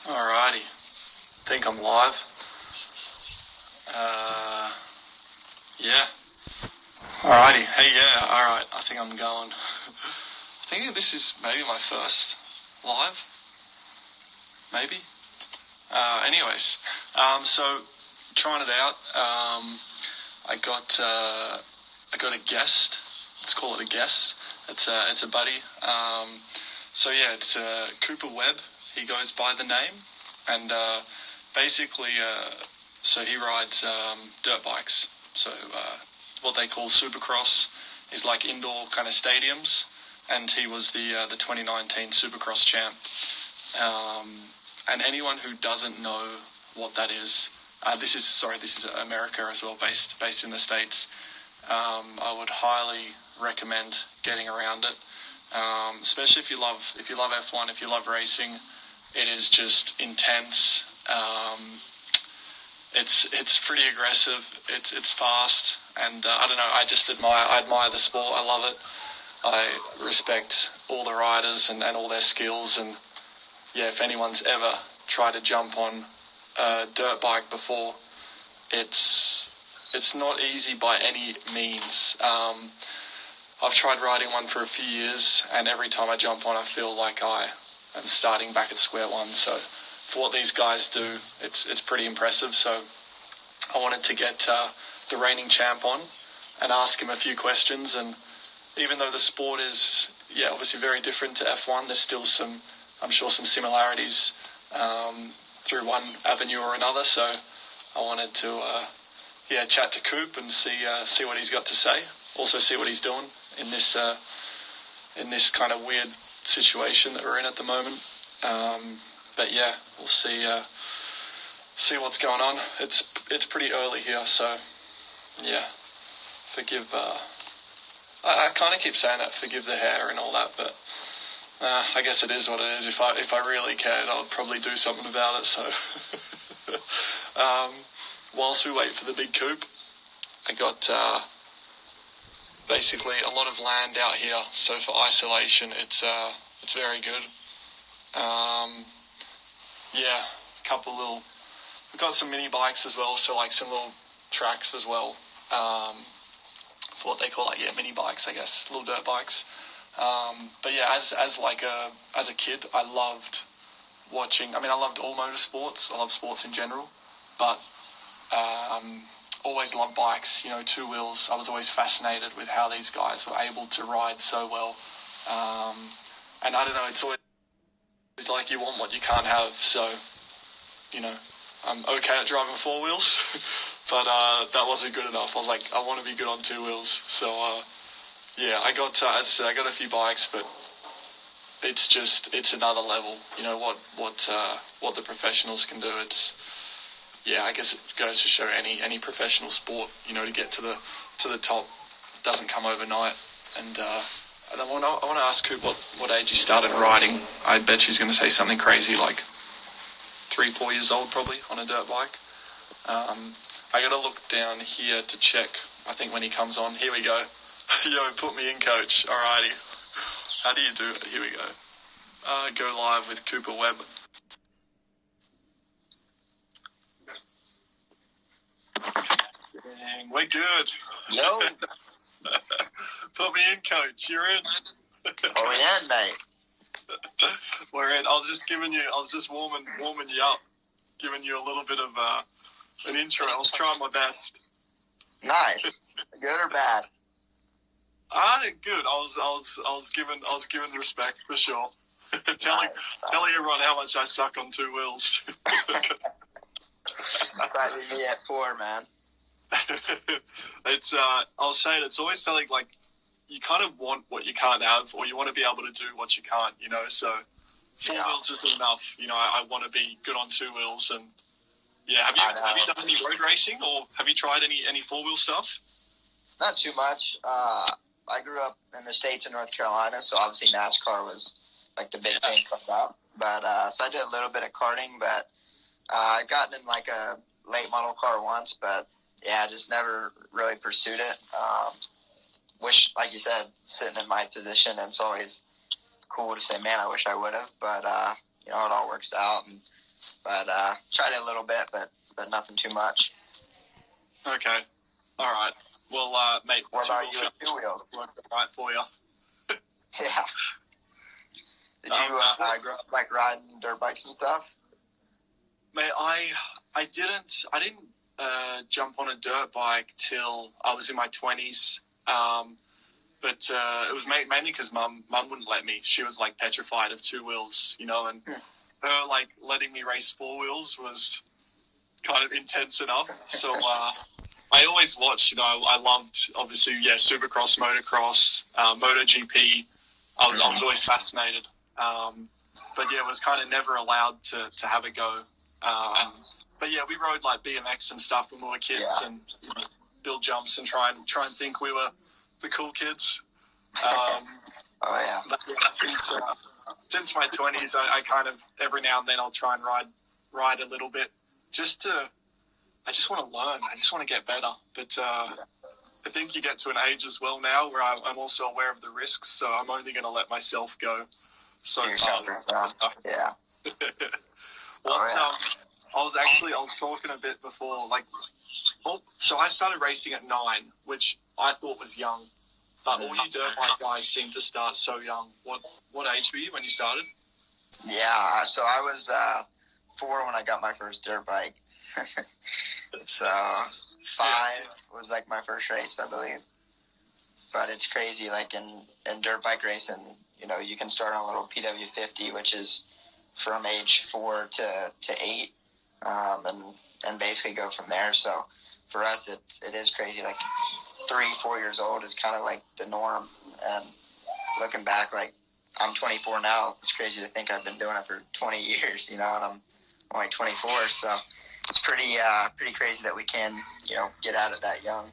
Alrighty, think I'm live. Yeah. Alrighty, hey, yeah, alright, I think I'm going. I think this is maybe my first live, maybe. So trying it out. I got a guest. Let's call it a guest. It's a buddy. It's Cooper Webb. He goes by the name, and so he rides dirt bikes. So what they call Supercross is like indoor kind of stadiums, and he was the 2019 Supercross champ. And anyone who doesn't know what that is, this is America as well, based in the States. I would highly recommend getting around it, especially if you love F1, if you love racing. It is just intense. It's pretty aggressive. It's fast, and I don't know. I admire the sport. I love it. I respect all the riders and all their skills. And yeah, if anyone's ever tried to jump on a dirt bike before, it's not easy by any means. I've tried riding one for a few years, and every time I jump on, I feel like I am starting back at square one. So for what these guys do, it's pretty impressive. So I wanted to get the reigning champ on and ask him a few questions. And even though the sport is obviously very different to F1, there's still some similarities through one avenue or another. So I wanted to chat to Coop and see what he's got to say. Also see what he's doing in this kind of weird situation that we're in at the moment. But yeah, we'll see what's going on. It's pretty early here, so yeah. Forgive. I kind of keep saying that. Forgive the hair and all that, but I guess it is what it is. If I really cared, I would probably do something about it. So whilst we wait for the big coupe, I got basically a lot of land out here. So for isolation, it's very good. We've got some mini bikes as well, so like some little tracks as well, for what they call mini bikes, I guess, little dirt bikes. But yeah, as a kid, I loved watching. I mean, I loved all motorsports. I love sports in general, but always loved bikes. You know, two wheels. I was always fascinated with how these guys were able to ride so well. And I don't know. It's always like you want what you can't have. So, you know, I'm okay at driving four wheels, but that wasn't good enough. I was like, I want to be good on two wheels. So I got as I said, I got a few bikes, but it's another level. You know what the professionals can do. I guess it goes to show any professional sport. You know, to get to the top doesn't come overnight. And I want to ask Coop what age you started riding. I bet she's going to say something crazy like 3-4 years old, probably, on a dirt bike. I got to look down here to check. I think when he comes on, here we go. Yo, put me in, coach. Alrighty. How do you do it? Here we go. Go live with Cooper Webb. Dang, we're good. Yo. Put me in, coach. You're in. We're in, mate. We're in. I was just warming you up, giving you a little bit of an intro. I was trying my best. Nice. Good or bad? Good. I was given respect for sure. telling everyone how much I suck on two wheels. Probably me at 4, man. I was saying it's always something like you kind of want what you can't have, or you want to be able to do what you can't. You know, so four wheels isn't enough. You know, I want to be good on two wheels, and have you done any road racing, or have you tried any four wheel stuff? Not too much. I grew up in the States in North Carolina, so obviously NASCAR was like the big thing coming up. But so I did a little bit of karting, but I got in like a late model car once, but I just never really pursued it. Wish, like you said, sitting in my position, and it's always cool to say, man, I wish I would have. But it all works out, and but tried it a little bit, but nothing too much. Okay. All right. Well, mate, what about you with two wheels? Worked right for you. Yeah. Did you grow up like riding dirt bikes and stuff? Mate, I didn't jump on a dirt bike till I was in my 20s. But it was mainly because mum wouldn't let me. She was like petrified of two wheels, you know, and her like letting me race four wheels was kind of intense enough. So I always watched, you know, I loved obviously Supercross, motocross, MotoGP. I was always fascinated. But yeah, was kind of never allowed to have a go. But yeah, we rode like BMX and stuff when we were kids, and build jumps and try and think we were the cool kids. But yeah, since my 20s, I kind of every now and then I'll try and ride a little bit, I just want to learn. I just want to get better. But I think you get to an age as well now where I'm also aware of the risks, so I'm only going to let myself go. So yeah. I was talking a bit before, like, so I started racing at 9, which I thought was young, but all you dirt bike guys seem to start so young. What age were you when you started? Yeah, so I was 4 when I got my first dirt bike. So 5 was like my first race, I believe. But it's crazy, like in dirt bike racing, you know, you can start on a little PW50, which is from age 4 to 8, and basically go from there. So for us, it is crazy. Like 3-4 years old is kind of like the norm. And looking back, like I'm 24 now. It's crazy to think I've been doing it for 20 years, you know, and I'm only 24. So it's pretty crazy that we can, you know, get at it that young.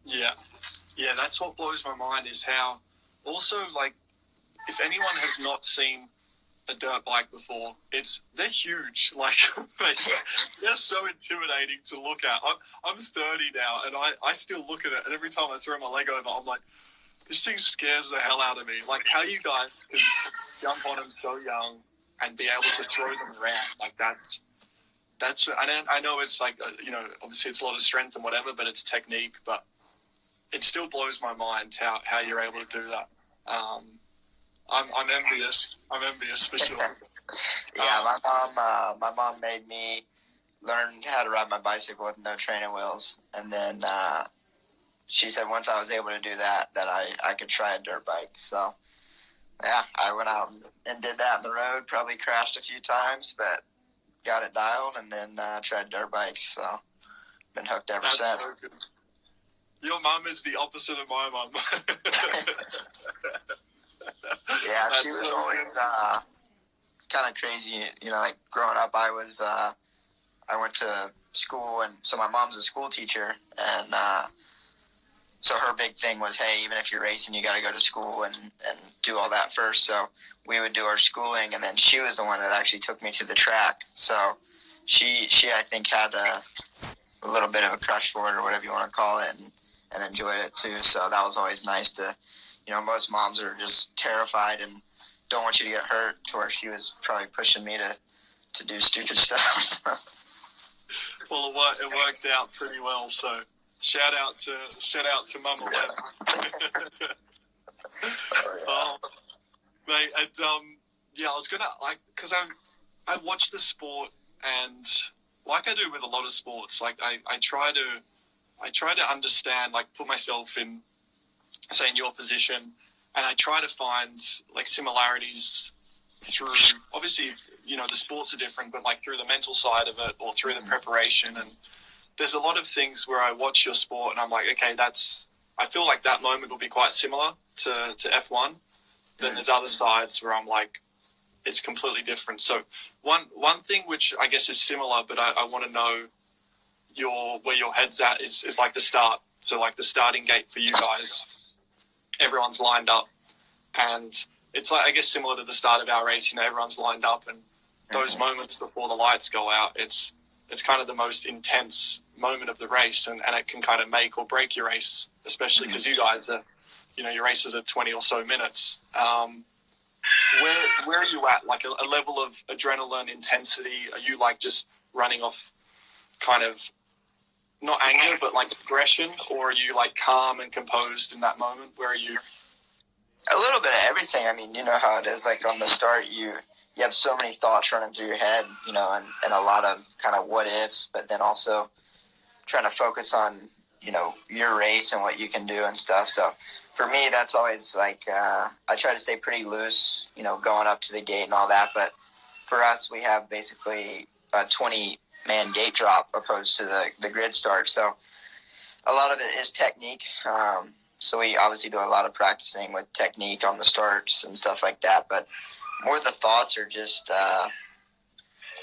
Yeah, that's what blows my mind is how also, like, if anyone has not seen a dirt bike before, they're huge. Like, they're so intimidating to look at. I'm 30 now, and I still look at it, and every time I throw my leg over, I'm like, this thing scares the hell out of me. Like, how you guys can jump on them so young and be able to throw them around, like, that's I know it's like, you know, obviously it's a lot of strength and whatever, but it's technique, but it still blows my mind how you're able to do that. I'm envious. I'm envious for sure. Yeah, my mom made me learn how to ride my bicycle with no training wheels, and then she said once I was able to do that I could try a dirt bike. So yeah, I went out and did that on the road. Probably crashed a few times, but got it dialed, and then tried dirt bikes. So been hooked ever since. So good. Your mum is the opposite of my mum. Yeah, she was so always. It's kind of crazy, you know. Like growing up, I went to school, and so my mom's a school teacher, and so her big thing was, hey, even if you're racing, you got to go to school and do all that first. So we would do our schooling, and then she was the one that actually took me to the track. So she I think had a little bit of a crush for it, or whatever you want to call it, and enjoyed it too. So that was always nice to, you know, most moms are just terrified and don't want you to get hurt, to where she was probably pushing me to do stupid stuff. Well, it worked out pretty well, so shout out to Mama Webb. Mate, I was gonna, like, because I watch the sport, and like I do with a lot of sports, like I try to understand, like put myself in, say, in your position, and I try to find like similarities through, obviously, you know, the sports are different, but like through the mental side of it, or through the preparation. And there's a lot of things where I watch your sport and I'm like, okay, I feel like that moment will be quite similar to F1. Then there's other sides where I'm like, it's completely different. So one thing which I guess is similar, but I want to know where your head's at is like the start. So like the starting gate for you guys, everyone's lined up, and it's like, I guess, similar to the start of our race. You know, everyone's lined up, and those moments before the lights go out, it's kind of the most intense moment of the race, and it can kind of make or break your race, especially because you guys are, you know, your races are 20 or so minutes. where are you at? Like a level of adrenaline intensity? Are you like just running off kind of not anger, but like aggression, or are you like calm and composed in that moment? Where are you? A little bit of everything. I mean, you know how it is. Like on the start, you have so many thoughts running through your head, and a lot of kind of what ifs, but then also trying to focus on, your race and what you can do and stuff. So for me, that's always like, I try to stay pretty loose, going up to the gate and all that. But for us, we have basically a 20-man gate drop opposed to the grid start. So a lot of it is technique. So we obviously do a lot of practicing with technique on the starts and stuff like that. But more the thoughts are just, I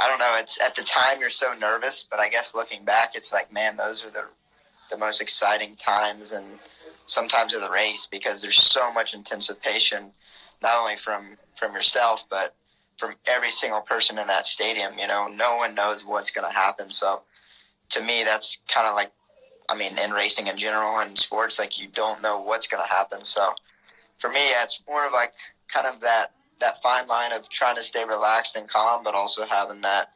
don't know. It's at the time you're so nervous, but I guess looking back, it's like, man, those are the most exciting times and sometimes of the race, because there's so much anticipation, not only from yourself, but from every single person in that stadium. No one knows what's going to happen. So to me, that's kind of like, I mean, in racing in general and sports, like you don't know what's going to happen. So for me, it's more of like kind of that fine line of trying to stay relaxed and calm, but also having that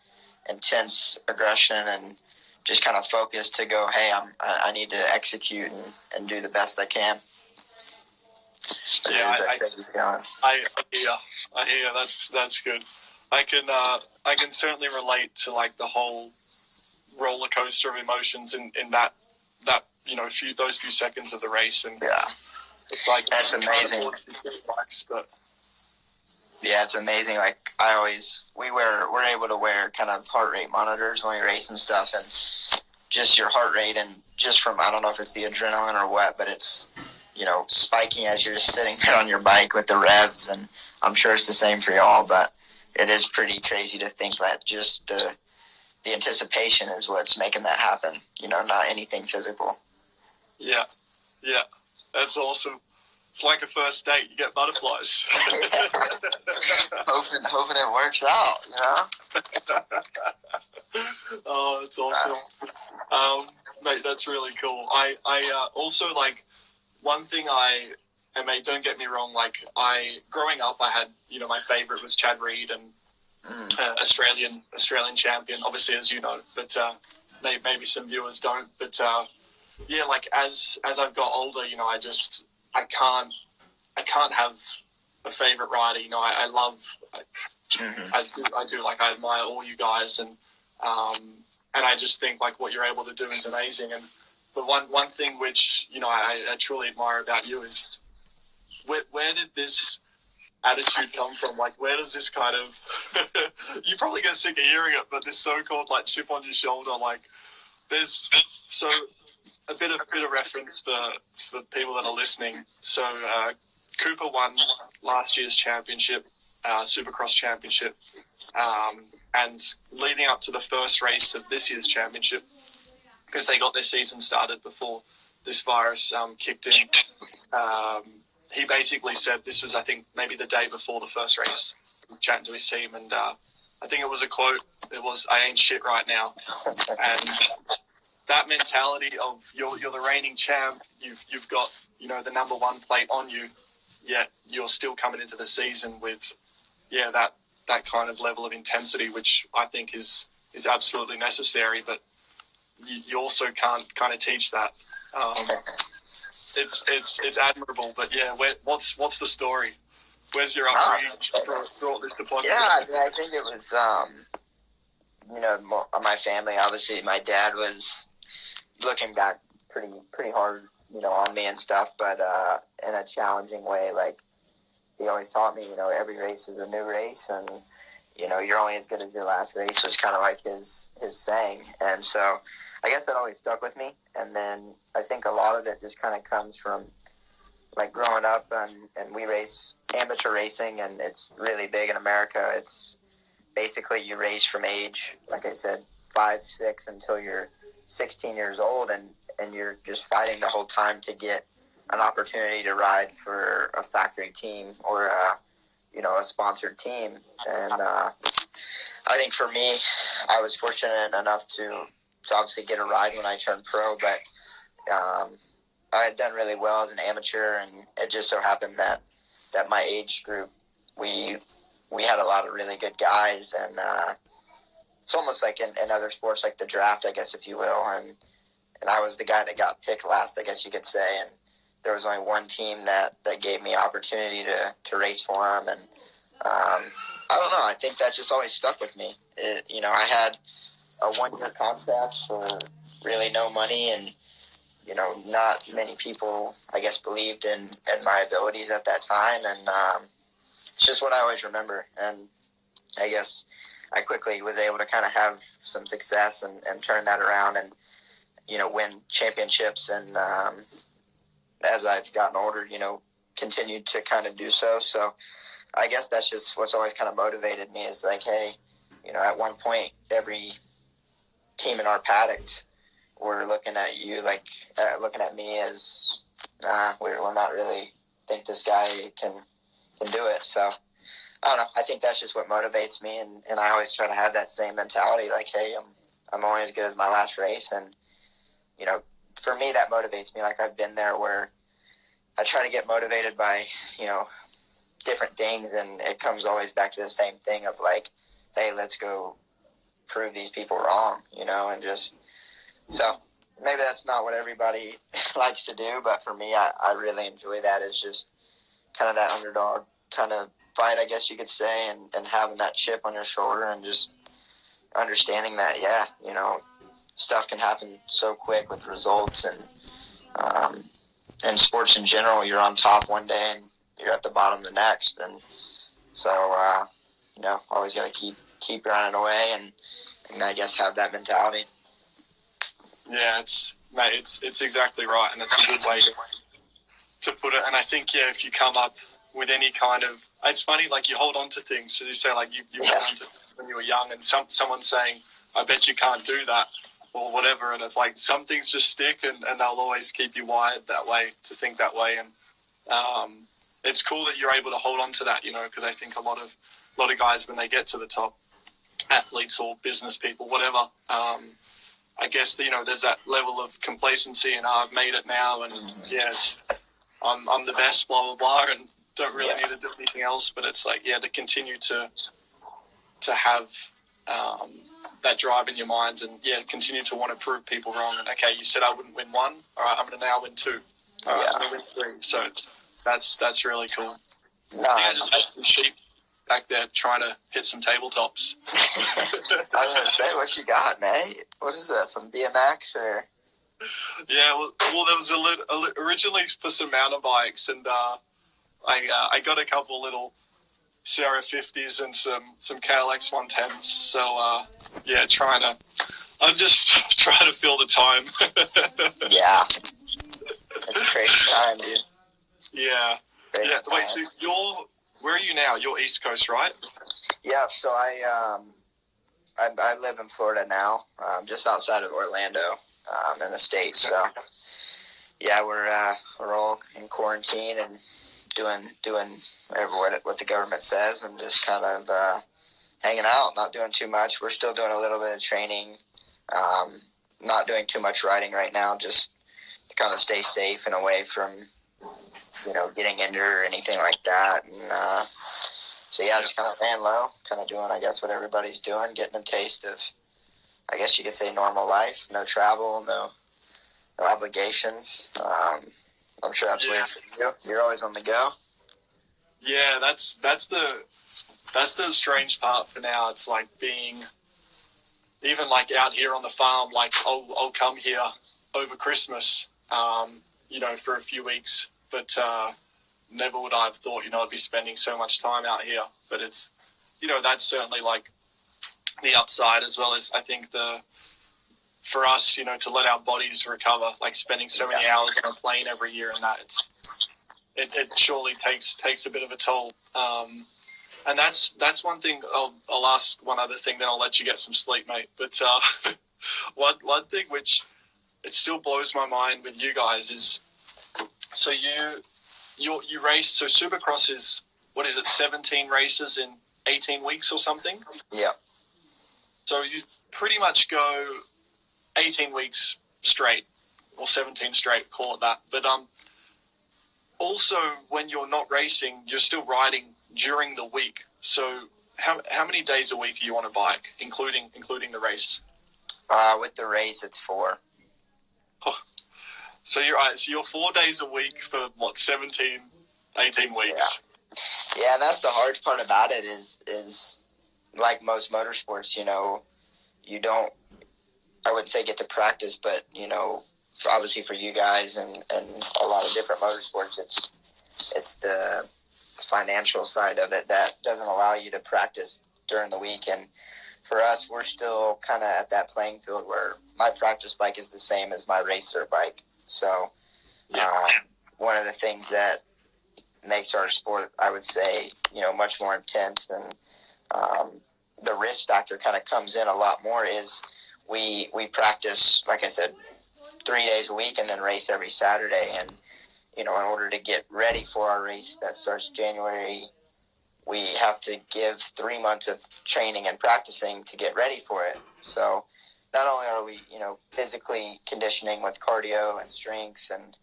intense aggression and just kind of focus to go, hey, I need to execute and do the best I can. Yeah, I hear. That's good. I can certainly relate to like the whole roller coaster of emotions in that those few seconds of the race, and yeah, it's like that's amazing. But yeah, it's amazing. Like we're able to wear kind of heart rate monitors when we race and stuff, and just your heart rate, and just from, I don't know if it's the adrenaline or what, but it's, spiking as you're just sitting there on your bike with the revs, and I'm sure it's the same for y'all, but it is pretty crazy to think that just the anticipation is what's making that happen, not anything physical. Yeah, that's awesome. It's like a first date. You get butterflies. hoping it works out, Oh, that's awesome. Mate, that's really cool. I also like one thing and mate, don't get me wrong, like growing up, I had, my favorite was Chad Reed and Australian champion, obviously, as you know, but maybe some viewers don't. But yeah, like as I've got older, I can't have a favorite rider. I love, I do like, I admire all you guys, and I just think like what you're able to do is amazing. And but one thing which I truly admire about you is where did this attitude come from? Like, where does this kind of you probably get sick of hearing it, but this so-called like chip on your shoulder, like there's so a bit of reference for people that are listening. So Cooper won last year's championship, Supercross championship, and leading up to the first race of this year's championship, because they got their season started before this virus kicked in. He basically said, this was, I think, maybe the day before the first race, he was chatting to his team, and I think it was a quote. It was, "I ain't shit right now." And that mentality of you're the reigning champ, you've got the number one plate on you, yet you're still coming into the season with that kind of level of intensity, which I think is absolutely necessary, but you also can't kind of teach that. It's admirable, but yeah, what's the story? Where's your upbringing brought this to point? Yeah, I think it was my family. Obviously, my dad was looking back pretty hard, on me and stuff, but in a challenging way. Like he always taught me, every race is a new race, and you're only as good as your last race, was kind of like his saying. And so I guess that always stuck with me. And then I think a lot of it just kind of comes from like growing up, and we race amateur racing, and it's really big in America. It's basically you race from age, like I said, 5, 6 until you're 16 years old, and you're just fighting the whole time to get an opportunity to ride for a factory team or a sponsored team. And I think for me, I was fortunate enough to obviously get a ride when I turned pro, but I had done really well as an amateur, and it just so happened that my age group, we we had a lot of really good guys, and it's almost like in other sports, like the draft, I guess, if you will, and I was the guy that got picked last, I guess you could say, and there was only one team that gave me opportunity to race for them, and I don't know, I think that just always stuck with me. I had a 1-year contract for really no money, and not many people, I guess, believed in my abilities at that time, and it's just what I always remember. And I guess I quickly was able to kind of have some success and turn that around and, win championships. And as I've gotten older, continued to kind of do so. So I guess that's just what's always kind of motivated me is like, hey, at one point, every team in our paddock were looking at you looking at me as we're not really think this guy can do it. So I don't know. I think that's just what motivates me, and I always try to have that same mentality. Like, hey, I'm only as good as my last race, and for me that motivates me. Like I've been there where I try to get motivated by different things, and it comes always back to the same thing of like, hey, let's go prove these people wrong, and just so maybe that's not what everybody likes to do, but for me, I really enjoy that. It's just kind of that underdog kind of fight, I guess you could say, and having that chip on your shoulder and just understanding that, stuff can happen so quick with results, and sports in general, you're on top one day and you're at the bottom the next. And so, always got to keep grinding away and I guess have that mentality. Yeah, it's exactly right, and that's a good way to put it. And I think, if you come up with any kind of, it's funny, like you hold on to things. So you say like you hold on to when you were young, and someone's saying, I bet you can't do that or whatever, and it's like some things just stick, and they'll always keep you wired that way to think that way. And it's cool that you're able to hold on to that, because I think a lot of guys, when they get to the top, athletes or business people, whatever, I guess there's that level of complacency, and I've made it now, and I'm the best, blah blah blah, and don't really need to do anything else. But it's like, to continue to have that drive in your mind, and continue to want to prove people wrong. And okay, you said I wouldn't win one, all right, I'm going to now win 2. All right, I'm going to win 3. So that's really cool. No, I just had some sheep back there trying to hit some tabletops. I was going to say, what you got, Nate? What is that, some BMX or? Yeah, well there was originally for some mountain bikes, and I got a couple little Sierra 50s and some KLX 110s. So I'm just trying to fill the time. Yeah, it's a crazy time, dude. Yeah. Crazy time. Wait, so where are you now? You're East Coast, right? Yeah. So I live in Florida now, just outside of Orlando, in the States. So yeah, we're all in quarantine and doing what the government says, and just kind of hanging out, not doing too much. We're still doing a little bit of training, not doing too much riding right now, just to kind of stay safe and away from getting injured or anything like that. And just kind of laying low, kind of doing, I guess, what everybody's doing, getting a taste of, I guess you could say, normal life. No travel, no obligations. I'm sure that's weird for you. You're always on the go. Yeah, that's the strange part for now. It's like being even like out here on the farm. Like I'll come here over Christmas, for a few weeks, but never would I have thought I'd be spending so much time out here. But it's that's certainly like the upside, as well as I think for us, to let our bodies recover, like spending so many hours on a plane every year, and that it surely takes a bit of a toll. And that's one thing. I'll ask one other thing, then I'll let you get some sleep, mate. But one thing which it still blows my mind with you guys is, so you race. So Supercross is, what is it, 17 races in 18 weeks or something? Yeah. So you pretty much go 18 weeks straight, or 17 straight, call it that. But also when you're not racing, you're still riding during the week. So how many days a week are you on a bike, including the race? With the race, it's 4. Oh, so you're 4 days a week for what, 17, 18 weeks? Yeah, and that's the hard part about it is like most motorsports, you know, you don't, I wouldn't say get to practice, but, you know, obviously for you guys and a lot of different motorsports, it's the financial side of it that doesn't allow you to practice during the week. And for us, we're still kind of at that playing field where my practice bike is the same as my racer bike. So one of the things that makes our sport, I would say, you know, much more intense and the risk factor kind of comes in a lot more is we practice, like I said, 3 days a week and then race every Saturday. And, you know, in order to get ready for our race that starts January, we have to give 3 months of training and practicing to get ready for it. So not only are we, you know, physically conditioning with cardio and strength and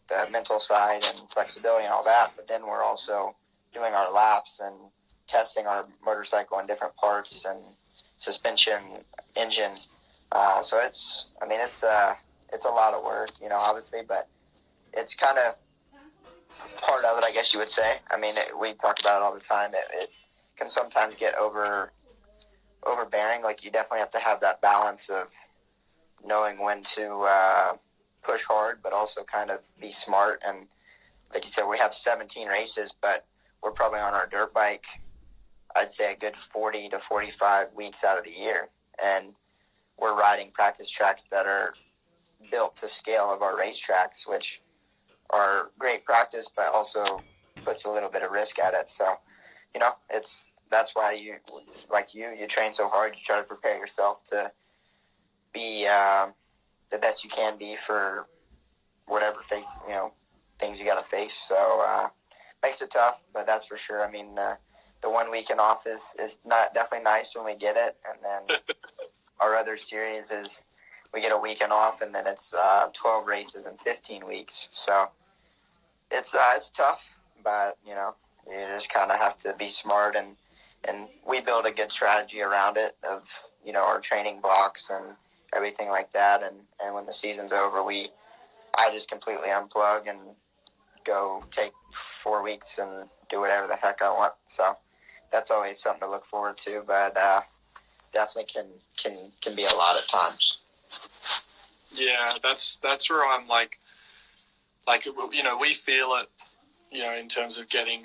the mental side and flexibility and all that, but then we're also doing our laps and testing our motorcycle in different parts and suspension, engine. So it's a lot of work, you know, obviously, but it's kind of part of it, I guess you would say. I mean, we talk about it all the time. It can sometimes get overbearing. Like, you definitely have to have that balance of knowing when to push hard, but also kind of be smart. And like you said, we have 17 races, but we're probably on our dirt bike, I'd say a good 40 to 45 weeks out of the year. And we're riding practice tracks that are built to scale of our race tracks, which are great practice, but also puts a little bit of risk at it. So, you know, that's why you train so hard. You try to prepare yourself to be the best you can be for whatever things you got to face. So makes it tough, but that's for sure. I mean, the 1 weekend off is not definitely nice when we get it, and then our other series is we get a weekend off, and then it's 12 races in 15 weeks. So it's tough, but you know, you just kind of have to be smart, and we build a good strategy around it of, you know, our training blocks and everything like that. And when the season's over, I just completely unplug and go take 4 weeks and do whatever the heck I want. So that's always something to look forward to, but definitely can be a lot at times. Yeah, that's where I'm like, you know, we feel it, you know, in terms of getting,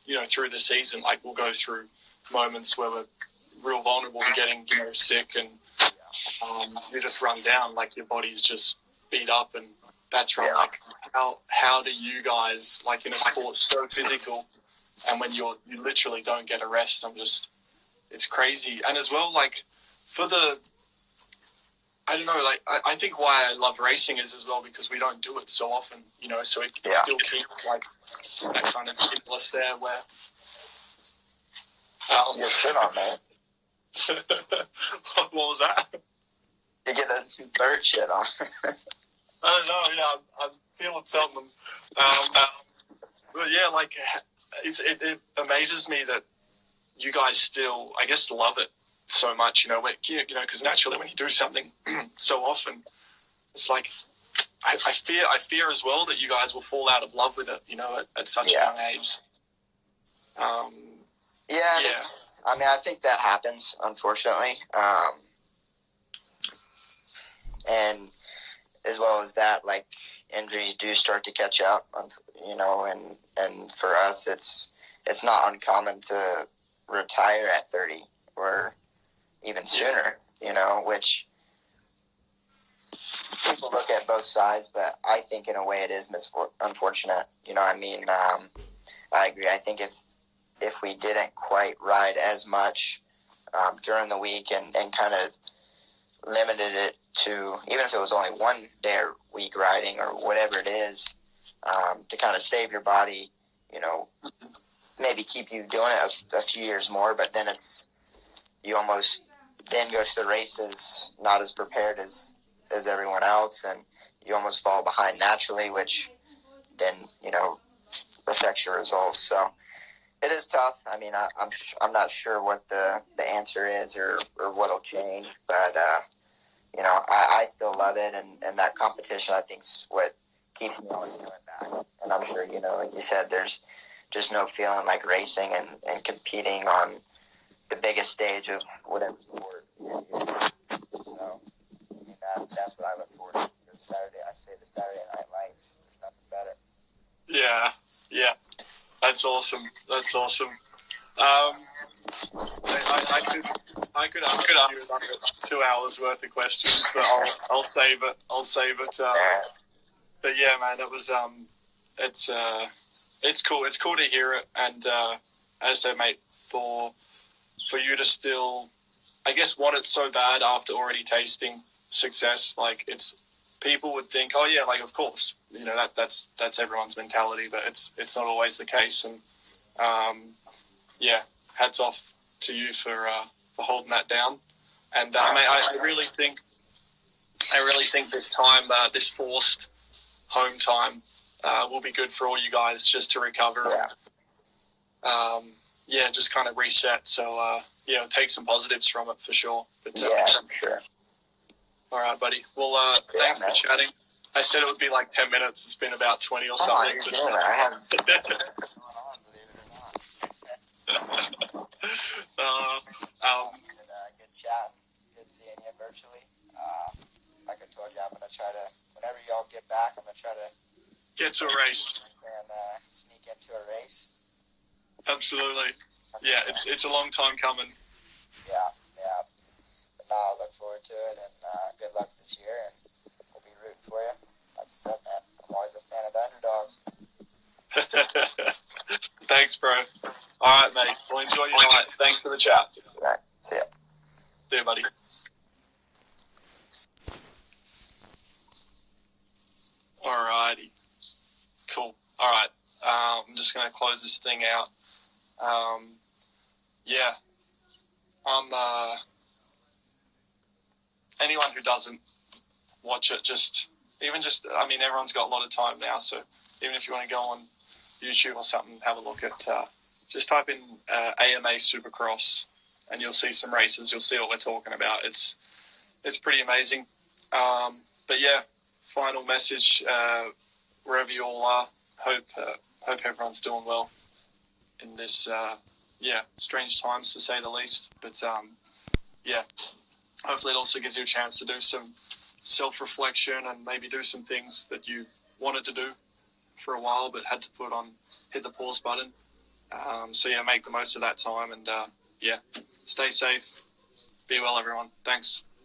you know, through the season. Like, we'll go through moments where we're real vulnerable to getting, you know, sick, and you just run down, like your body's just beat up, and that's where I'm like, how do you guys, like, in a sport so physical, and when you literally don't get a rest, it's crazy. And as well, like, I don't know, like, I think why I love racing is as well because we don't do it so often, you know, so it still keeps, like, that kind of stimulus there where... You're shit on, man. What was that? You get a bird shit on. I don't know, yeah, I'm feeling something. But yeah, like, it amazes me that you guys still, I guess, love it so much, you know, because naturally when you do something so often, it's like, I fear as well that you guys will fall out of love with it, you know, at such a young age. I mean, I think that happens, unfortunately. And as well as that, like, injuries do start to catch up, you know, and for us, it's not uncommon to retire at 30 or even sooner, you know, which people look at both sides, but I think in a way it is unfortunate. You know, I mean, I agree. I think if we didn't quite ride as much during the week and kind of limited it to, even if it was only 1 day a week riding or whatever it is, to kind of save your body, you know, maybe keep you doing it a few years more, but then you almost then go to the races not as prepared as everyone else, and you almost fall behind naturally, which then, you know, affects your results. So It is tough. I mean, I'm not sure what the answer is or what'll change, but I still love it, and that competition I think is what keeps me always coming back. And I'm sure like you said, there's just no feeling like racing and competing on the biggest stage of whatever sport. So I mean that's what I look forward to. This Saturday, I say the Saturday Night Lights. There's nothing better. Yeah, that's awesome. I could ask you another 2 hours worth of questions, but I'll save it. But yeah, man, it was it's cool. It's cool to hear it, and as I said, mate, for you to still, I guess, want it so bad after already tasting success. Like, it's people would think, oh yeah, like of course, that's everyone's mentality, but it's not always the case. And yeah, hats off to you for holding that down. And mate, I really think this time, this forced home time, will be good for all you guys just to recover. Yeah, just kind of reset. So take some positives from it for sure. But I'm sure. All right, buddy. Well, thanks for chatting. I said it would be like 10 minutes. It's been about 20 or something. I haven't going on, believe it or not. Good chat. Good seeing you virtually. Like I told you, I'm going to try to, whenever y'all get back, I'm going to try to get to a race and sneak into a race. Absolutely. Yeah, it's a long time coming. Yeah. But no, I look forward to it, and good luck this year, and we'll be rooting for you. Like I said, man, I'm always a fan of the underdogs. Thanks, bro. All right, mate. Well, enjoy your night. Thanks for the chat. All right. See ya. See you, buddy. Alrighty. Cool. All right. I'm just going to close this thing out. Yeah. Anyone who doesn't watch it, I mean, everyone's got a lot of time now, so even if you want to go on YouTube or something, have a look at, just type in AMA Supercross, and you'll see some races. You'll see what we're talking about. It's pretty amazing. But yeah, final message, wherever you all are, hope everyone's doing well in this, strange times, to say the least. But yeah, hopefully it also gives you a chance to do some self-reflection and maybe do some things that you wanted to do for a while but had to hit the pause button. So yeah, make the most of that time, and stay safe. Be well, everyone. Thanks.